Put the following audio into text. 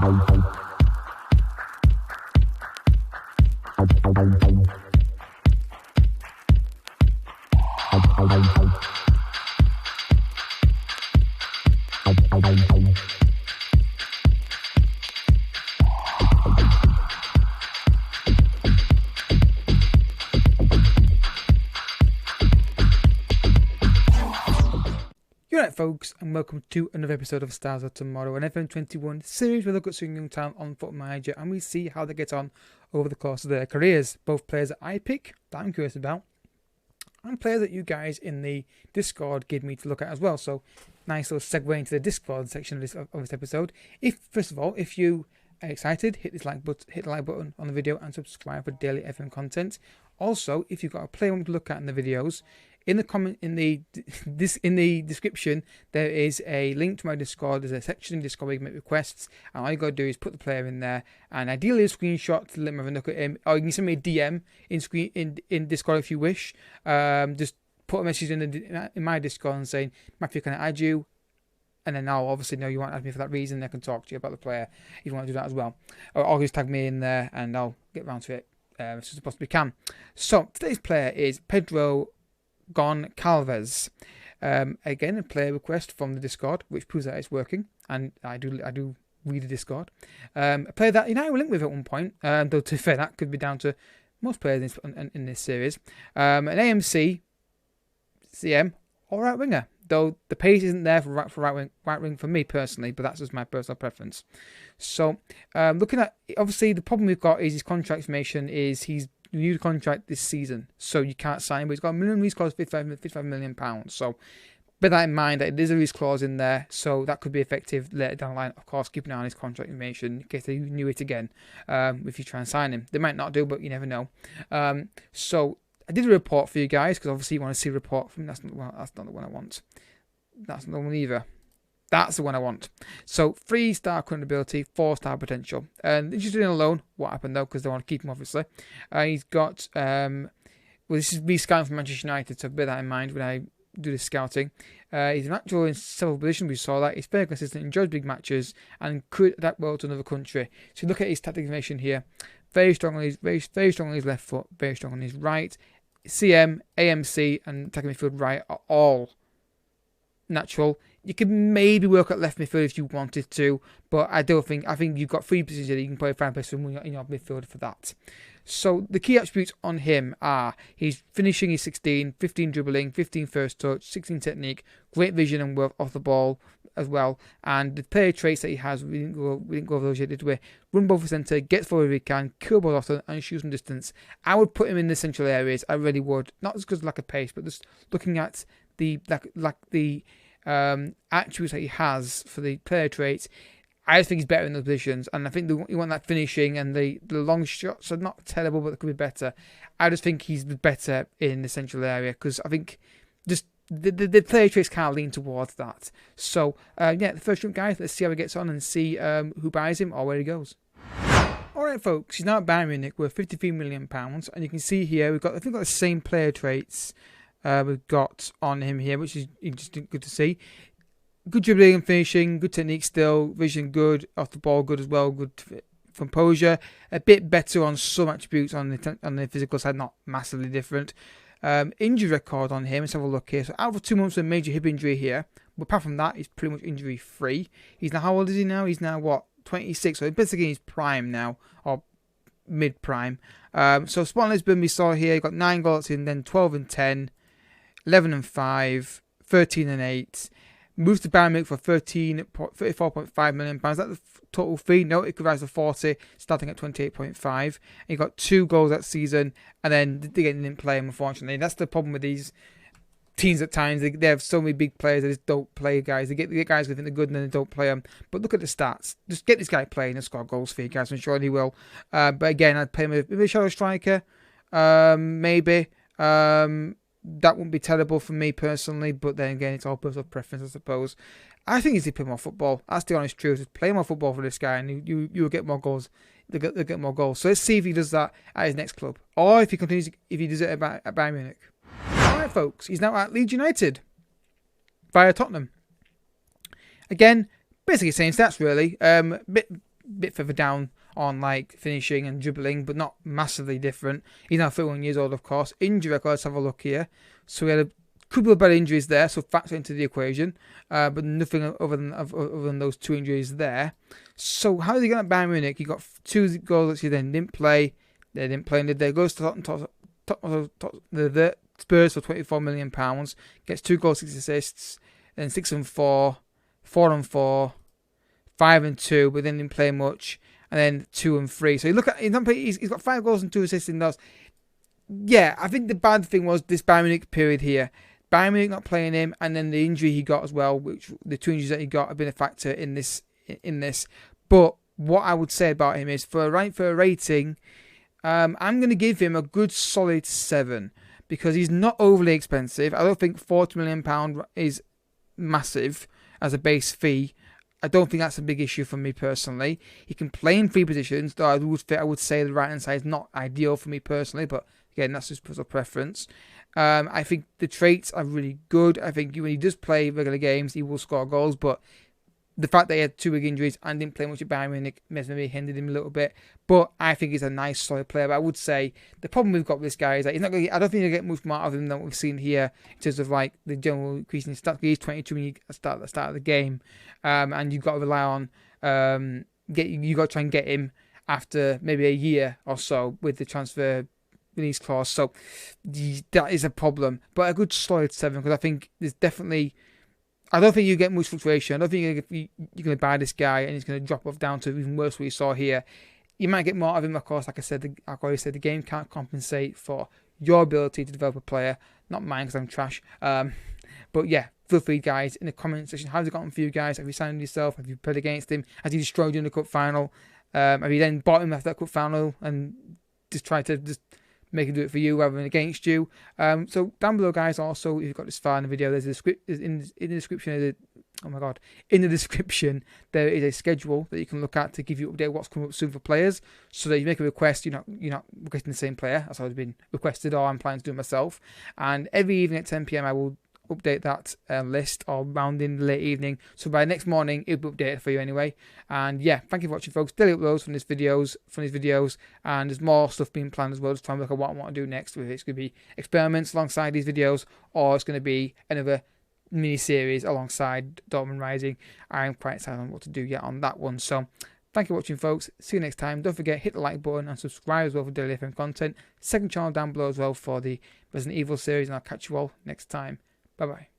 Alright folks, and welcome to another episode of Stars of Tomorrow, an FM21 series where we look at some young talent on football manager and we see how they get on over the course of their careers. Both players that I pick, that I'm curious about, and players that you guys in the Discord give me to look at as well. So, nice little segue into the Discord section of this episode. First of all, if you are excited, hit the like button on the video and subscribe for daily FM content. Also, if you've got a player you want to look at in the videos, in the description there is a link to my Discord. There's a section in Discord where you can make requests, and all you got to do is put the player in there, and ideally a screenshot to let me have a look at him, or you can send me a DM in Discord if you wish. Just put a message in my Discord and saying, Matthew, can I add you? And then I'll obviously know you want to add me for that reason. I can talk to you about the player if you want to do that as well, or just tag me in there and I'll get around to it as soon as I possibly can. So today's player is Pedro Goncalves. Again, a player request from the Discord, which proves that it's working, and I do read the Discord. A player that I will link with at one point, though to be fair, that could be down to most players in this series. An AMC CM or right winger, though the pace isn't there for right wing for me personally, but that's just my personal preference. So looking at, obviously the problem we've got is his contract information is he's renewed contract this season, so you can't sign him, but he's got a minimum release clause of £55 million. So bear that in mind, that there's a release clause in there, so that could be effective later down the line. Of course, keep an eye on his contract information in case they renew it again. If you try and sign him, they might not do, but you never know. So I did a report for you guys because obviously you want to see a report from. That's not the one I want. That's not the one either. That's the one I want. So 3-star current ability, 4-star potential. And just doing a loan. What happened though? Because they want to keep him obviously. He's got this is re-scouting from Manchester United, so bear that in mind when I do the scouting. He's natural in several positions. We saw that. He's very consistent, enjoys big matches, and could adapt well to another country. So look at his tactic information here. Very strong on his left foot. Very strong on his right. CM, AMC, and attacking midfield right are all natural. You could maybe work at left midfield if you wanted to, but I think you've got 3 positions that you can play 5 players in your midfield for that. So the key attributes on him are he's finishing is 16, 15 dribbling, 15 first touch, 16 technique, great vision and work off the ball as well. And the player traits that he has, we didn't go over those yet, did we? Run ball for centre, gets forward if he can, kill balls often, and shoots from distance. I would put him in the central areas. I really would, not just because of lack of pace, but just looking at the attributes that he has for the player traits. I think he's better in those positions, and I think you want that finishing, and the long shots are not terrible, but they could be better. I just think he's better in the central area because I think just the player traits kind of lean towards that. So the first round guys, let's see how he gets on and see who buys him or where he goes. Alright folks, he's now at Bayern Munich worth £53 million, and you can see here we've got the same player traits we've got on him here, which is interesting, good to see. Good dribbling and finishing, good technique still, vision good, off the ball good as well, good composure. A bit better on some attributes on the physical side, not massively different. Injury record on him, let's have a look here. So out for 2 months with a major hip injury here, but apart from that, he's pretty much injury free. He's now, how old is he now? He's now what, 26, so he's basically in his prime now, or mid prime. So Sporting Lisbon we saw here, he got 9 goals in, then 12 and 10, 11 and 5, 13 and 8. Moved to Bayern Munich for £34.5 million. Is that the total fee? No, it could rise to 40, starting at 28.5. He got 2 goals that season, and then they didn't play him, unfortunately. That's the problem with these teams at times. They have so many big players that just don't play guys. They get guys who think they're good and then they don't play them. But look at the stats. Just get this guy playing and score goals for you guys. I'm sure he will. But again, I'd play him with a shadow striker, maybe. That wouldn't be terrible for me personally, but then again, it's all personal preference, I suppose. I think he's to play more football. That's the honest truth. Just play more football for this guy, and you will get more goals. They'll get more goals. So let's see if he does that at his next club, or if he does it at Bayern Munich. All right, folks. He's now at Leeds United via Tottenham. Again, basically same stats really. bit further down on like finishing and dribbling, but not massively different. He's now 31 years old, of course. Injury record, let's have a look here. So we had a couple of bad injuries there, so factor into the equation, but nothing other than those 2 injuries there. So how did he get at Bayern Munich? He got 2 goals that he then didn't play. They didn't play, and they goes to the Spurs for £24 million, gets 2 goals, 6 assists, then 6 and 4, 4 and 4, 5 and 2, but then didn't play much, and then 2 and 3. So you look at he's got 5 goals and 2 assists in those. Yeah, I think the bad thing was this Bayern Munich period here. Bayern Munich not playing him, and then the injury he got as well, which the 2 injuries that he got have been a factor in this. But what I would say about him is for a rating, I'm going to give him a good solid 7 because he's not overly expensive. I don't think £40 million is massive as a base fee. I don't think that's a big issue for me personally. He can play in 3 positions, though I would say the right hand side is not ideal for me personally, but again, that's just personal preference. I think the traits are really good. I think when he does play regular games, he will score goals, but the fact that he had 2 big injuries and didn't play much at Bayern Munich maybe hindered him a little bit. But I think he's a nice, solid player. But I would say the problem we've got with this guy is that he's not going to, I don't think he'll get much more out of him than what we've seen here in terms of like the general increase in stats. He's 22 when you start of the game, and you've got to rely on you got to try and get him after maybe a year or so with the transfer release clause. So that is a problem. But a good solid 7 because I think there's definitely. I don't think you get much fluctuation. I don't think you're going to buy this guy and he's going to drop off down to even worse what you saw here. You might get more of him, of course. Like I already said, the game can't compensate for your ability to develop a player. Not mine because I'm trash. But yeah, feel free, guys, in the comment section. How's it gotten for you guys? Have you signed yourself? Have you played against him? Has he destroyed you in the cup final? Have you then bought him after that cup final and just tried to make him do it for you rather than against you? So down below, guys, also if you've got this far in the video, there's a script in the description. In the description there is a schedule that you can look at to give you update what's coming up soon for players, so that you make a request, you're not requesting the same player as I've been requested, or I'm planning to do it myself. And every evening at 10 PM I will update that list, or round in the late evening, so by next morning it'll be updated for you anyway. And yeah, thank you for watching, folks. Daily uploads from these videos, and there's more stuff being planned as well, just trying to look at what I want to do next. Whether it's going to be experiments alongside these videos, or it's going to be another mini series alongside Dortmund Rising. I'm quite excited on what to do yet on that one. So thank you for watching, folks. See you next time. Don't forget, hit the like button and subscribe as well for daily FM content. Second channel down below as well for the Resident Evil series, and I'll catch you all next time. Bye bye.